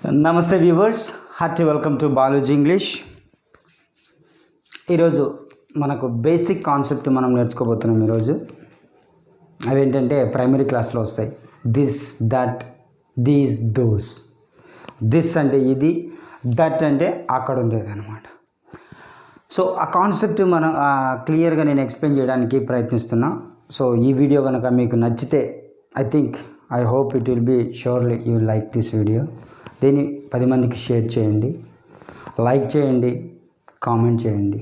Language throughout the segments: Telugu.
నమస్తే viewers, hearty welcome to Balaji English. ఈరోజు మనకు బేసిక్ కాన్సెప్ట్ మనం నేర్చుకోబోతున్నాం. ఈరోజు అవేంటంటే ప్రైమరీ క్లాస్లో వస్తాయి. This, that, these, those. This అంటే ఇది, దట్ అంటే అక్కడ ఉండేది అనమాట. సో ఆ కాన్సెప్ట్ మనం క్లియర్గా నేను ఎక్స్ప్లెయిన్ చేయడానికి ప్రయత్నిస్తున్నా. సో ఈ వీడియో కనుక మీకు నచ్చితే I hope it will be surely you will like this video. దీన్ని 10 మందికి షేర్ చేయండి, లైక్ చేయండి, కామెంట్ చేయండి.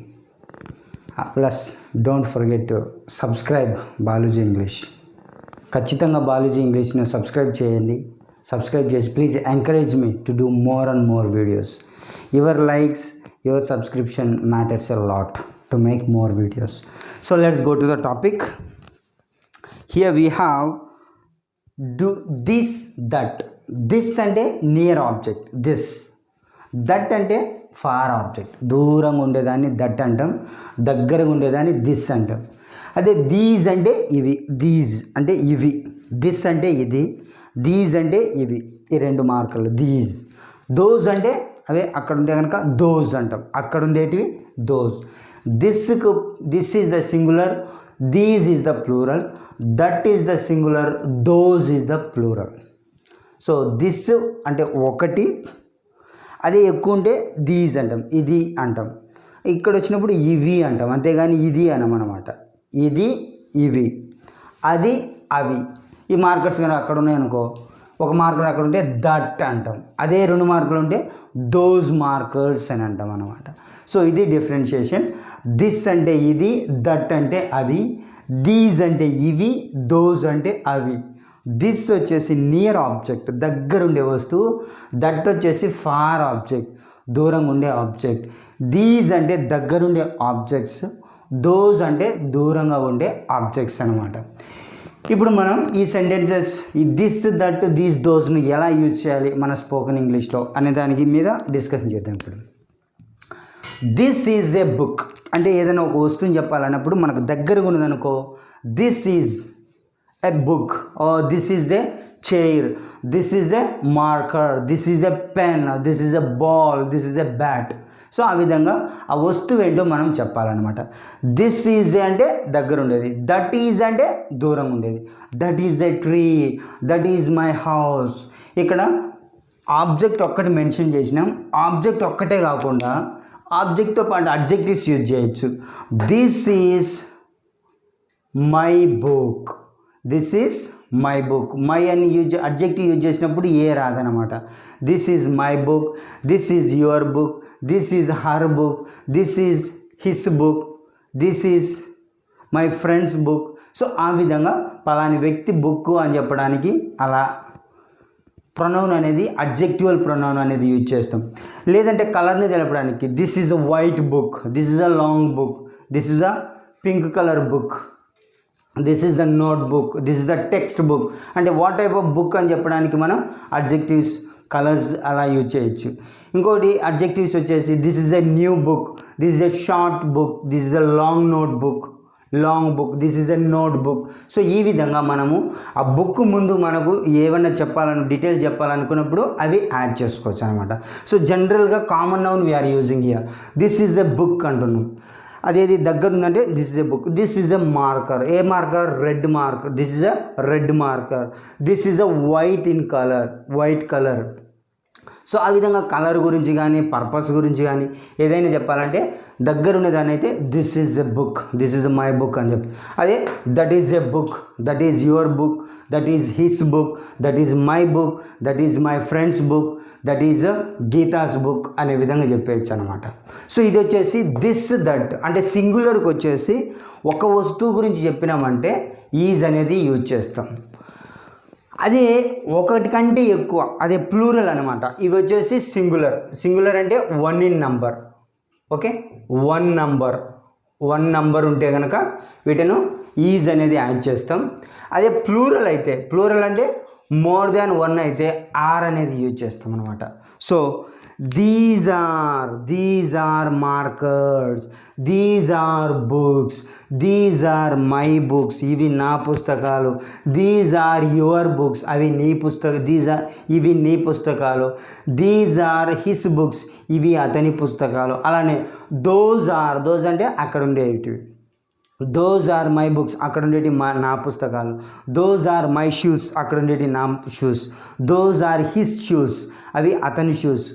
Plus don't forget to subscribe Balaji English. ఖచ్చితంగా బాలాజీ ఇంగ్లీష్ని సబ్స్క్రైబ్ చేయండి. సబ్స్క్రైబ్ చేసి please encourage me to do more and more videos. Your likes, your subscription matters a lot to make more videos. So let's go to the topic. Here we have do this, that. This అంటే నియర్ ఆబ్జెక్ట్, దిస్. దట్ అంటే ఫార్ ఆబ్జెక్ట్, దూరంగా ఉండేదాన్ని దట్ అంటాం, దగ్గరగా ఉండేదాన్ని దిస్ అంటాం. అదే దీస్ అంటే ఇవి, దీస్ అంటే ఇవి, దిస్ అంటే ఇది, దీస్ అంటే ఇవి, ఈ 2 మార్కులు దీస్. దోస్ అంటే అవే అక్కడ ఉంటే కనుక దోస్ అంటాం, అక్కడ ఉండేటివి దోస్. దిస్కు this is the singular, these is the plural, that is the singular, those is the plural. So this అంటే ఒకటి, అదే ఎక్కువ ఉంటే దీస్ అంటాం, ఇది అంటాం. ఇక్కడ వచ్చినప్పుడు ఇవి అంటాం, అంతేగాని ఇది అనమన్నమాట. ఇది, ఇవి, అది, అవి. ఈ మార్కర్స్ కానీ అక్కడ ఉన్నాయనుకో, ఒక మార్కర్ అక్కడ ఉంటే దట్ అంటాం, అదే 2 మార్కులు ఉంటే దోస్ మార్కర్స్ అని అంటాం అన్నమాట. సో ఇది డిఫరెన్షియేషన్. దిస్ అంటే ఇది, దట్ అంటే అది, దీస్ అంటే ఇవి, దోస్ అంటే అవి. దిస్ వచ్చేసి నియర్ ఆబ్జెక్ట్, దగ్గర ఉండే వస్తువు. దట్ వచ్చేసి ఫార్ ఆబ్జెక్ట్, దూరంగా ఉండే ఆబ్జెక్ట్. దీస్ అంటే దగ్గరుండే ఆబ్జెక్ట్స్, దోస్ అంటే దూరంగా ఉండే ఆబ్జెక్ట్స్ అనమాట. ఇప్పుడు మనం ఈ సెంటెన్సెస్, ఈ దిస్, దట్, దీస్, దోస్ను ఎలా యూజ్ చేయాలి మన స్పోకెన్ ఇంగ్లీష్లో అనే దానికి మీద డిస్కషన్ చేద్దాం. ఇప్పుడు దిస్ ఈజ్ ఏ బుక్ అంటే ఏదైనా ఒక వస్తువుని చెప్పాలన్నప్పుడు మనకు దగ్గరగా ఉన్నదనుకో, this is a book, or this is a chair, this is a marker, this is a pen, this is a ball, this is a bat. So ఆ విధంగా ఆ వస్తువు ఏంటో మనం చెప్పాలన్నమాట. దిస్ ఈజ్ అంటే దగ్గర ఉండేది, దట్ ఈజ్ అంటే దూరంగా ఉండేది. That is a tree, that is my house. ఇక్కడ ఆబ్జెక్ట్ ఒక్కటి మెన్షన్ చేసినాం. ఆబ్జెక్ట్ ఒక్కటే కాకుండా ఆబ్జెక్ట్తో పాటు అడ్జెక్టివ్స్ యూజ్ చేయొచ్చు. This is my book, this is my book. My అని అడ్జెక్టివ్ యూజ్ చేసినప్పుడు ఏ రాదనమాట. This is my book, this is your book, this is her book, this is his book, this is my friends book. So ఆ విధంగా పలాని వ్యక్తి బుక్ అని చెప్పడానికి అలా ప్రొనౌన్ అనేది, అడ్జెక్టివల్ ప్రొనౌన్ అనేది యూజ్ చేస్తాం. లేదంటే కలర్ని తెలపడానికి this is a white book, this is a long book, this is a pink colour book, this is the note book, this is the text book. అంటే వాట్ టైప్ ఆఫ్ బుక్ అని చెప్పడానికి మనం అడ్జెక్టివ్స్, కలర్స్ అలా యూజ్ చేయొచ్చు. ఇంకోటి అడ్జెక్టివ్స్ వచ్చేసి this is a new book, this is a short book, this is a long note book, long book, this is a note book. So ఈ విధంగా మనము ఆ బుక్ ముందు మనకు ఏమన్నా డీటెయిల్స్ చెప్పాలనుకున్నప్పుడు అవి యాడ్ చేసుకోవచ్చు అనమాట. సో జనరల్గా common noun we are using here. This is a book అంటున్నాం. అదేది దగ్గర ఉందంటే this is a book. This is a marker, a marker, red marker, this is a red marker. This is a white in colour, white colour. So ఆ విధంగా కలర్ గురించి కానీ పర్పస్ గురించి కానీ ఏదైనా చెప్పాలంటే దగ్గరుండే దాన్ని అయితే this is a book, this is my book అని చెప్పి. అదే that is a book, that is your book, that is his book, that is my book, that is my friends book, that is Geeta's book అనే విధంగా చెప్పేయచ్చు అనమాట. సో ఇది వచ్చేసి దిస్, దట్ అంటే సింగులర్కి వచ్చేసి ఒక వస్తువు గురించి చెప్పినామంటే ఈజ్ అనేది యూజ్ చేస్తాం. అదే ఒకటి కంటే ఎక్కువ, అదే ప్లూరల్ అనమాట. ఇవి వచ్చేసి సింగులర్. సింగులర్ అంటే 1 ఇన్ నంబర్. ఓకే, 1 నంబర్ ఉంటే కనుక వీటిను ఈజ్ అనేది యాడ్ చేస్తాం. అదే ప్లూరల్ అయితే, ప్లూరల్ అంటే మోర్ దాన్ వన్ అయితే ఆర్ అనేది యూజ్ చేస్తాం అనమాట. So these are markers, these are books, these are my books, ఇవి నా పుస్తకాలు. దీస్ ఆర్ యువర్ బుక్స్, అవి నీ ఇవి నీ పుస్తకాలు. దీస్ ఆర్ హిస్ బుక్స్, ఇవి అతని పుస్తకాలు. అలానే దోస్ అంటే అక్కడ ఉండేటివి. దోస్ ఆర్ మై బుక్స్, అక్కడ ఉండేటి నా పుస్తకాలు. దోస్ ఆర్ మై షూస్, అక్కడ ఉండేటి నా shoes. Those are his shoes, అవి అతని shoes.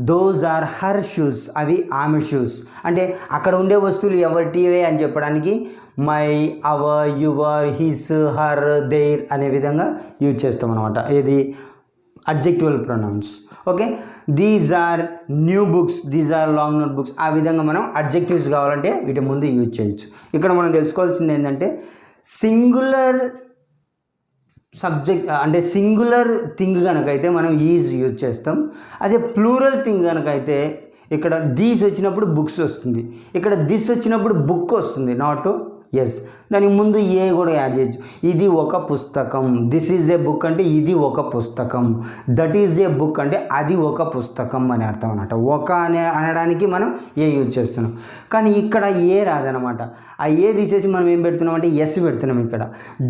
Those are her shoes, అవి ఆమె షూస్. అంటే అక్కడ ఉండే వస్తువులు ఎవరిటివే అని చెప్పడానికి my, our, your, his, her, their అనే విధంగా యూజ్ చేస్తాం అనమాట. ఇది adjectival pronouns. Okay, these are new books, these are long notebooks. ఆ విధంగా మనం అడ్జెక్టివ్స్ కావాలంటే వీటి ముందు యూజ్ చేయొచ్చు. ఇక్కడ మనం తెలుసుకోవాల్సింది ఏంటంటే సింగులర్ సబ్జెక్ట్ అంటే సింగులర్ థింగ్ కనుకైతే మనం ఈజ్ యూజ్ చేస్తాం. అదే ప్లూరల్ థింగ్ కనుకైతే ఇక్కడ దీస్ వచ్చినప్పుడు బుక్స్ వస్తుంది, ఇక్కడ దిస్ వచ్చినప్పుడు బుక్ వస్తుంది, నాట్ ఎస్. దానికి ముందు ఏ కూడా యాడ్ చేయొచ్చు. ఇది ఒక పుస్తకం, దిస్ ఈజ్ ఏ బుక్ అంటే ఇది ఒక పుస్తకం. దట్ ఈజ్ ఏ బుక్ అంటే అది ఒక పుస్తకం అని అర్థం అన్నమాట. ఒక అనడానికి మనం ఏ యూజ్ చేస్తున్నాం. కానీ ఇక్కడ ఏ రాదనమాట. ఆ ఏ తీసేసి మనం ఏం పెడుతున్నాం అంటే ఎస్ పెడుతున్నాం. ఇక్కడ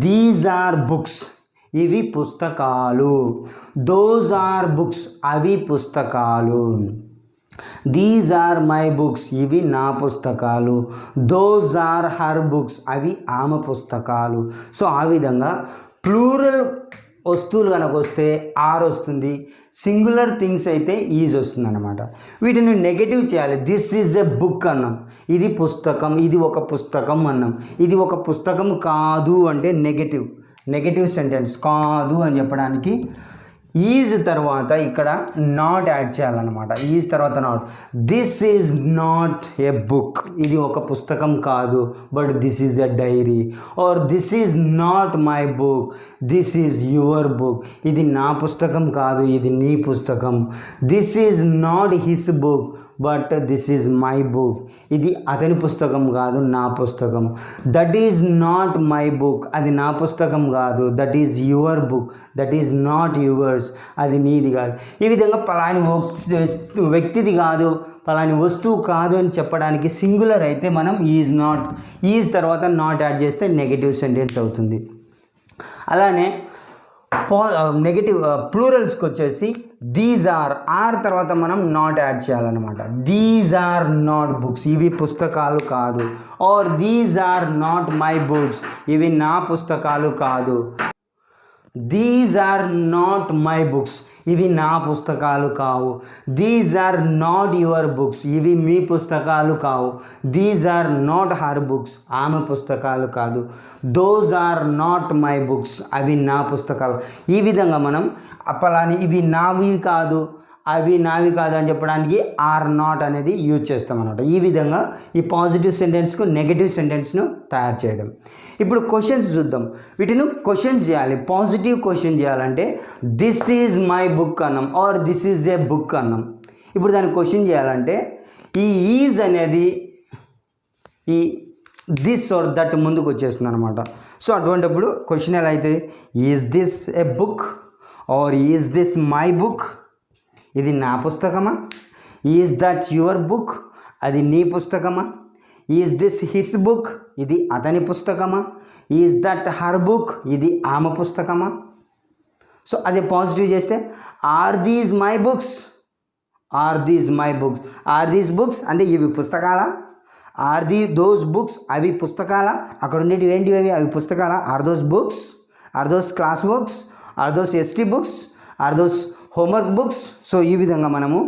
దీస్ ఆర్ బుక్స్, ఇవి పుస్తకాలు. దోస్ ఆర్ బుక్స్, అవి పుస్తకాలు. దీస్ ఆర్ మై బుక్స్, ఇవి నా పుస్తకాలు. దోస్ ఆర్ హర్ బుక్స్, అవి ఆమె పుస్తకాలు. సో ఆ విధంగా ప్లూరల్ వస్తువులు కనుక వస్తే ఆర్ వస్తుంది, సింగులర్ థింగ్స్ అయితే ఈజ్ వస్తుంది అనమాట. వీటిని నెగటివ్ చేయాలి. దిస్ ఈజ్ ఎ బుక్ అన్నాం, ఇది పుస్తకం, ఇది ఒక పుస్తకం అన్నాం. ఇది ఒక పుస్తకం కాదు అంటే నెగటివ్ సెంటెన్స్. కాదు అని చెప్పడానికి ఈజ్ తర్వాత ఇక్కడ నాట్ యాడ్ చేయాలన్నమాట. ఈజ్ తర్వాత not. This is not a book, ఇది ఒక పుస్తకం కాదు, but this is a diary. Or this is not my book, this is your book, ఇది నా పుస్తకం కాదు, ఇది నీ పుస్తకం. This is not his book, but this is my book, ఇది అతని పుస్తకం కాదు, నా పుస్తకం. That is not my book, అది నా పుస్తకం కాదు. That is your book, that is not yours, అది నీది కాదు. ఈ విధంగా పలాని వ్యక్తిది కాదు, పలాని వస్తువు కాదు అని చెప్పడానికి సింగులర్ అయితే మనం ఈజ్ తర్వాత నాట్ యాడ్ చేస్తే నెగటివ్ సెంటెన్స్ అవుతుంది. అలానే నెగటివ్ ప్లూరల్స్కి వచ్చేసి దీస్ ఆర్ తర్వాత మనం నాట్ యాడ్ చేయాలన్నమాట. దీస్ ఆర్ నాట్ బుక్స్, ఇవి పుస్తకాలు కాదు. Or these are not my books, ఇవి నా పుస్తకాలు కాదు. These are not my books, ఇవి నా పుస్తకాలు కావు. These are not your books, ఇవి మీ పుస్తకాలు కావు. These are not her books, ఆమె పుస్తకాలు కాదు. Those are not my books, అవి నా పుస్తకాలు. ఈ విధంగా మనం పలాని ఇవి నావి కాదు, అవి నావి కాదు అని చెప్పడానికి ఆర్ నాట్ అనేది యూజ్ చేస్తాం అన్నమాట. ఈ విధంగా ఈ పాజిటివ్ సెంటెన్స్కు నెగటివ్ సెంటెన్స్ను తయారు చేయడం. ఇప్పుడు క్వశ్చన్స్ చూద్దాం. వీటిని క్వశ్చన్స్ చేయాలి. పాజిటివ్ క్వశ్చన్ చేయాలంటే దిస్ ఈజ్ మై బుక్ అన్నాం, or this is a book అన్నాం. ఇప్పుడు దాన్ని క్వశ్చన్ చేయాలంటే ఈ ఈజ్ అనేది ఈ దిస్ ఆర్ దట్ ముందుకు వచ్చేస్తుంది అనమాట. సో అటువంటిప్పుడు క్వశ్చన్ ఎలా అయితే, is this a book or is this my book, ఇది నా పుస్తకమా? ఈజ్ దట్ యువర్ బుక్, అది నీ పుస్తకమా? ఈజ్ దిస్ హిస్ బుక్, ఇది అతని పుస్తకమా? ఈజ్ దట్ హర్ బుక్, ఇది ఆమె పుస్తకమా? సో అది పాజిటివ్ చేస్తే are these my books, are these my books. Are these books అంటే ఇవి పుస్తకాలా? ఆర్ దోస్ బుక్స్, అవి పుస్తకాలా? అక్కడ ఉండేటివి ఏంటివి అవి? అవి పుస్తకాలా? Are those books, are those class books, are those ST books, are those homework books. So ఈ విధంగా మనము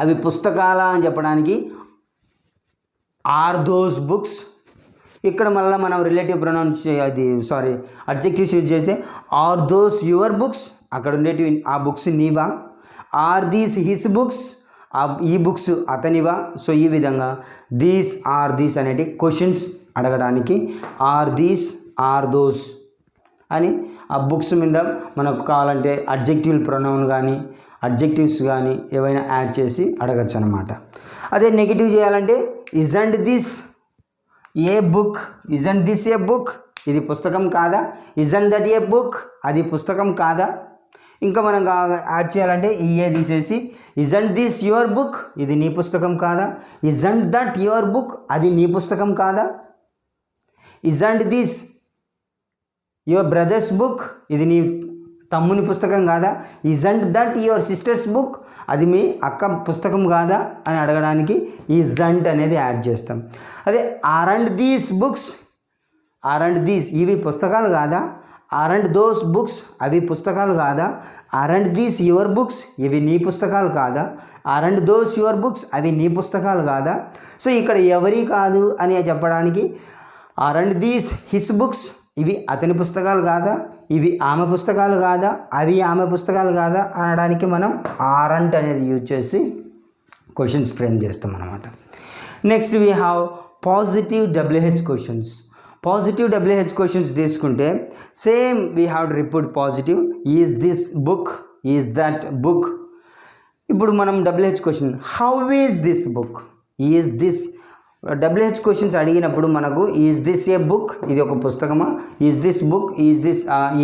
అవి పుస్తకాల అని చెప్పడానికి ఆర్ దోస్ బుక్స్. ఇక్కడ మళ్ళీ మనం రిలేటివ్ ప్రొనౌన్స్ అడ్జెక్టివ్స్ యూజ్ చేస్తే ఆర్ దోస్ యువర్ బుక్స్, అక్కడ ఉండేటివి ఆ బుక్స్ నీవా? ఆర్ దీస్ హిస్ బుక్స్, ఈ బుక్స్ అతనివా? సో ఈ విధంగా దీస్ ఆర్ దీస్ అనేటి క్వశ్చన్స్ అడగడానికి ఆర్ దీస్ ఆర్ దోస్ అని ఆ బుక్స్ మీద మనకు కావాలంటే అడ్జెక్టివ్ ప్రొనౌన్ కానీ అడ్జెక్టివ్స్ కానీ ఏవైనా యాడ్ చేసి అడగచ్చు అనమాట. అదే నెగిటివ్ చేయాలంటే isn't this a book, isn't this a book, ఇది పుస్తకం కాదా? ఇజంట్ దట్ ఏ బుక్, అది పుస్తకం కాదా? ఇంకా మనం యాడ్ చేయాలంటే ఏ తీసేసి ఇజంట్ దిస్ యువర్ బుక్, ఇది నీ పుస్తకం కాదా? ఇజంట్ దట్ యువర్ బుక్, అది నీ పుస్తకం కాదా? Isn't this your brothers book, ఇది నీ తమ్ముని పుస్తకం కాదా? Isn't that your sisters book, అది మీ అక్క పుస్తకం కాదా అని అడగడానికి ఇజంట్ అనేది యాడ్ చేస్తాం. అదే aren't these books, aren't these, ఇవి పుస్తకాలు కాదా? ఆరంట్ దోస్ బుక్స్, అవి పుస్తకాలు కాదా? ఆరంట్ దీస్ యువర్ బుక్స్, ఇవి నీ పుస్తకాలు కాదా? ఆరంట్ దోస్ యువర్ బుక్స్, అవి నీ పుస్తకాలు కాదా? సో ఇక్కడ ఎవరి కాదు అని చెప్పడానికి ఆరంట్ దీస్ హిస్ బుక్స్, ఇవి అతని పుస్తకాలు కాదా? ఇవి ఆమె పుస్తకాలు కాదా? అవి ఆమె పుస్తకాలు కాదా అనడానికి మనం ఆరంట్ అనేది యూజ్ చేసి క్వశ్చన్స్ ఫ్రేమ్ చేస్తాం అన్నమాట. Next we have positive WH questions. Positive WH questions తీసుకుంటే same we have to repeat positive, is this book, is that book. ఇప్పుడు మనం WH question how is this book, is this WH questions అడిగినప్పుడు మనకు ఈజ్ దిస్ ఏ బుక్, ఇది ఒక పుస్తకమా? Is this book, is this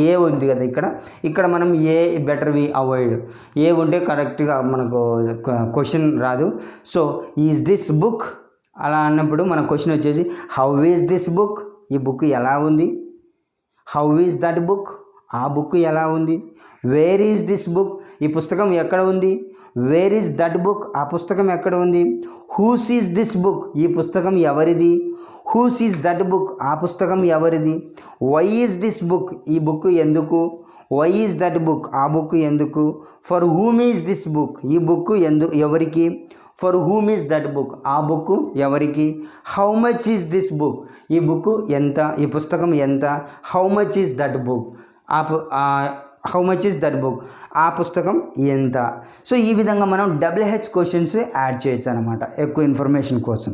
a ఉంది కదా ఇక్కడ మనం ఏ బెటర్ వి అవాయిడ్, ఏ ఉంటే కరెక్ట్గా మనకు క్వశ్చన్ రాదు. సో ఈజ్ దిస్ బుక్ అలా అన్నప్పుడు మన క్వశ్చన్ వచ్చేసి హౌ ఈజ్ దిస్ బుక్, ఈ బుక్ ఎలా ఉంది? హౌ ఈజ్ దట్ బుక్, ఆ బుక్ ఎలా ఉంది? వేర్ ఈజ్ దిస్ బుక్, ఈ పుస్తకం ఎక్కడ ఉంది? వేర్ ఈజ్ దట్ బుక్, ఆ పుస్తకం ఎక్కడ ఉంది? హూస్ ఈజ్ దిస్ బుక్, ఈ పుస్తకం ఎవరిది? హూస్ ఈజ్ దట్ బుక్, ఆ పుస్తకం ఎవరిది? వై ఈజ్ దిస్ బుక్, ఈ బుక్ ఎందుకు? వై ఈజ్ దట్ బుక్, ఆ బుక్ ఎందుకు? For whom is this book, ఈ బుక్ ఎవరికి? For whom is that book, ఆ బుక్ ఎవరికి? How much is this book, ఈ బుక్ ఎంత, ఈ పుస్తకం ఎంత? How much is that book, how much is that book, ఆ పుస్తకం ఎంత? సో ఈ విధంగా మనం WH క్వశ్చన్స్ యాడ్ చేయొచ్చు అనమాట ఎక్కువ ఇన్ఫర్మేషన్ కోసం.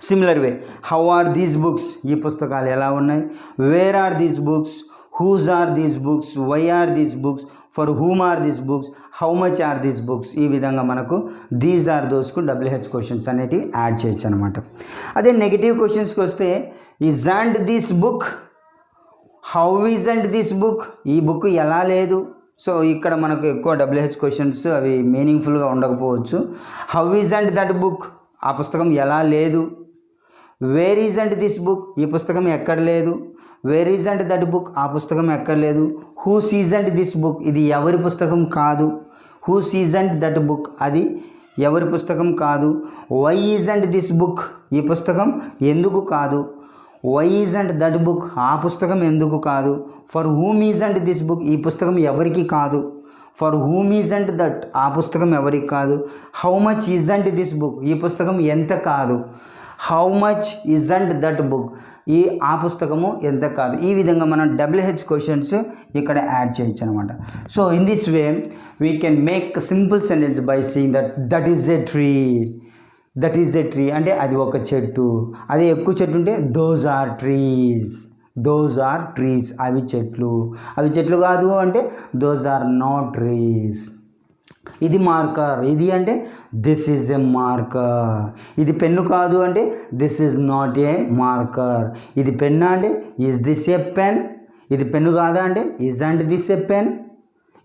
Similar way how are these books, ఈ పుస్తకాలు ఎలా ఉన్నాయి? Where are these books, whose are these books, why are these books, for whom are these books, how much are these books. ఈ విధంగా మనకు దీస్ ఆర్ దోస్కు WH క్వశ్చన్స్ అనేటివి యాడ్ చేయొచ్చు అనమాట. అదే నెగిటివ్ క్వశ్చన్స్కి వస్తే isn't this book, how isn't this book, ఈ బుక్ ఎలా లేదు? సో ఇక్కడ మనకు ఎక్కువ WH క్వశ్చన్స్ అవి మీనింగ్ఫుల్గా ఉండకపోవచ్చు. హౌ ఈజంట్ దట్ బుక్, ఆ పుస్తకం ఎలా లేదు? వేర్ ఈజంట్ దిస్ బుక్, ఈ పుస్తకం ఎక్కడ లేదు? వేర్ ఈజంట్ దట్ బుక్, ఆ పుస్తకం ఎక్కడ లేదు? హూస్ ఈజంట్ దిస్ బుక్, ఇది ఎవరి పుస్తకం కాదు? హూస్ ఈజంట్ దట్ బుక్, అది ఎవరి పుస్తకం కాదు? వై ఈజంట్ దిస్ బుక్, ఈ పుస్తకం ఎందుకు కాదు? వై ఈజంట్ దట్ బుక్, ఆ పుస్తకం ఎందుకు కాదు? For whom isn't this book, ఈ పుస్తకం ఎవరికి కాదు? ఫర్ హూమ్ ఈజంట్ దట్, ఆ పుస్తకం ఎవరికి కాదు? How much isn't this book, ఈ పుస్తకం ఎంత కాదు? How much isn't that book, ఆ పుస్తకము ఎంత కాదు? ఈ విధంగా మనం WH క్వశ్చన్స్ ఇక్కడ యాడ్ చేయొచ్చు అనమాట. So in this way we can make simple sentence by seeing that is a tree, that is a tree అంటే అది ఒక చెట్టు. అదే ఎక్కువ చెట్టు ఉంటే those are trees, those are trees, అవి చెట్లు. అవి చెట్లు కాదు అంటే దోస్ ఆర్ నాట్ ట్రీస్. ఇది మార్కర్, ఇది అంటే దిస్ ఈజ్ ఏ మార్కర్. ఇది పెన్ను కాదు అంటే this is not a marker. ఇది పెన్ అంటే ఈజ్ దిస్ ఏ పెన్. ఇది పెన్ను కాదా అంటే ఈజంట్ దిస్ ఏ పెన్.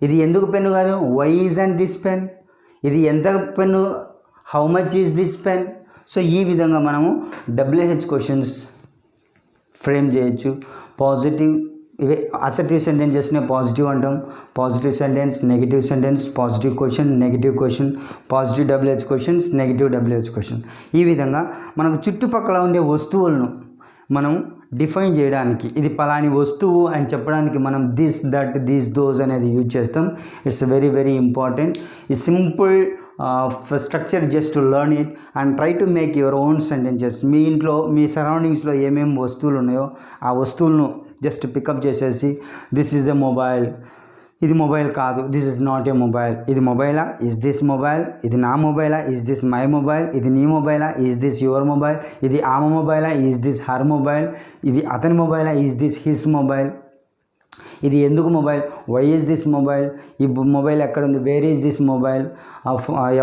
ఇది ఎందుకు పెన్ను కాదు? Why isn't this pen. ఇది ఎంత pen? How much is this pen. So ఈ విధంగా మనము WH క్వశ్చన్స్ ఫ్రేమ్ చేయొచ్చు. పాజిటివ్, ఇవే అసర్టివ్ సెంటెన్సెస్నే పాజిటివ్ అంటాం. Positive sentence, negative sentence, positive question, negative question, positive WH questions, negative WH question. ఈ విధంగా మనకు చుట్టుపక్కల ఉండే వస్తువులను మనం డిఫైన్ చేయడానికి, ఇది పలాని వస్తువు అని చెప్పడానికి మనం దిస్, దట్, దీస్, దోస్ అనేది యూజ్ చేస్తాం. It's very very important. ఈ simple structure just to learn it and try to make your own sentences. మీ ఇంట్లో మీ సరౌండింగ్స్లో ఏమేమి వస్తువులు ఉన్నాయో ఆ వస్తువులను జస్ట్ పికప్ చేసేసి దిస్ ఈజ్ ఎ మొబైల్, ఇది మొబైల్ కాదు, this is not a mobile. ఇది మొబైలా? Is this mobile? ఇది నా మొబైలా? Is this my mobile? ఇది నీ మొబైలా? Is this your mobile? ఇది ఆమె మొబైలా? Is this her mobile? ఇది అతని మొబైలా? Is this his mobile? ఇది ఎందుకు mobile, why is this mobile, ఈ మొబైల్ ఎక్కడ ఉంది, వేర్ ఈజ్ దిస్ మొబైల్,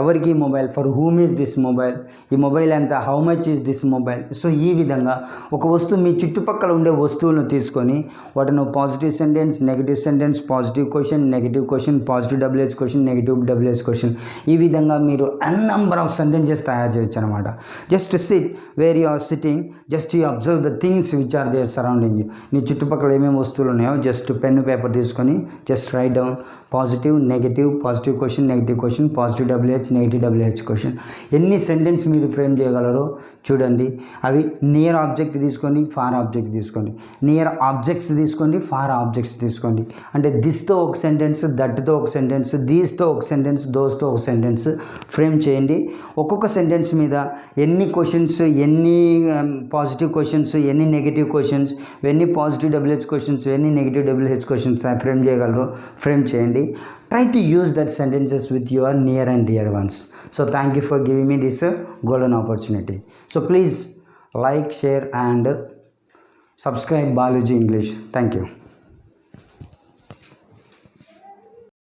ఎవరికి mobile, for whom is this mobile, ఈ మొబైల్ ఎంత, how much is this mobile. So ఈ విధంగా ఒక వస్తువు మీ చుట్టుపక్కల ఉండే వస్తువులను తీసుకొని వాటిని positive sentence, negative sentence, positive question, negative question, positive W H question, negative W H question, ఈ విధంగా మీరు n నెంబర్ ఆఫ్ సెంటెన్సెస్ తయారు చేయొచ్చు అనమాట. Just sit where you are sitting, just you observe the things which are there surrounding you. నీ చుట్టుపక్కల ఏమేమి వస్తువులు ఉన్నాయో జస్ట్ పెన్ను పేపర్ తీసుకొని just write down positive, negative, positive question, negative question, positive W H, negative W H question. ఎన్ని సెంటెన్స్ మీరు ఫ్రేమ్ చేయగలరో చూడండి. అవి నియర్ ఆబ్జెక్ట్ తీసుకోండి, ఫార్ ఆబ్జెక్ట్ తీసుకోండి, నియర్ ఆబ్జెక్ట్స్ తీసుకోండి, ఫార్ ఆబ్జెక్ట్స్ తీసుకోండి. అంటే దిస్తో ఒక సెంటెన్స్, దట్తో ఒక సెంటెన్స్, దీస్తో ఒక సెంటెన్స్, దోస్తో ఒక సెంటెన్స్ ఫ్రేమ్ చేయండి. ఒక్కొక్క సెంటెన్స్ మీద ఎన్ని క్వశ్చన్స్, ఎన్ని పాజిటివ్ క్వశ్చన్స్, ఎన్ని నెగిటివ్ క్వశ్చన్స్, ఎన్ని పాజిటివ్ డబ్ల్యూహెచ్ క్వశ్చన్స్, ఎన్ని నెగిటివ్ డబ్ల్యూహెచ్ క్వశ్చన్స్ ఫ్రేమ్ చేయగలరో ఫ్రేమ్ చేయండి. Try to use that sentences with your near and dear ones. So thank you for giving me this golden opportunity. So please like, share and subscribe Baluji English. Thank you.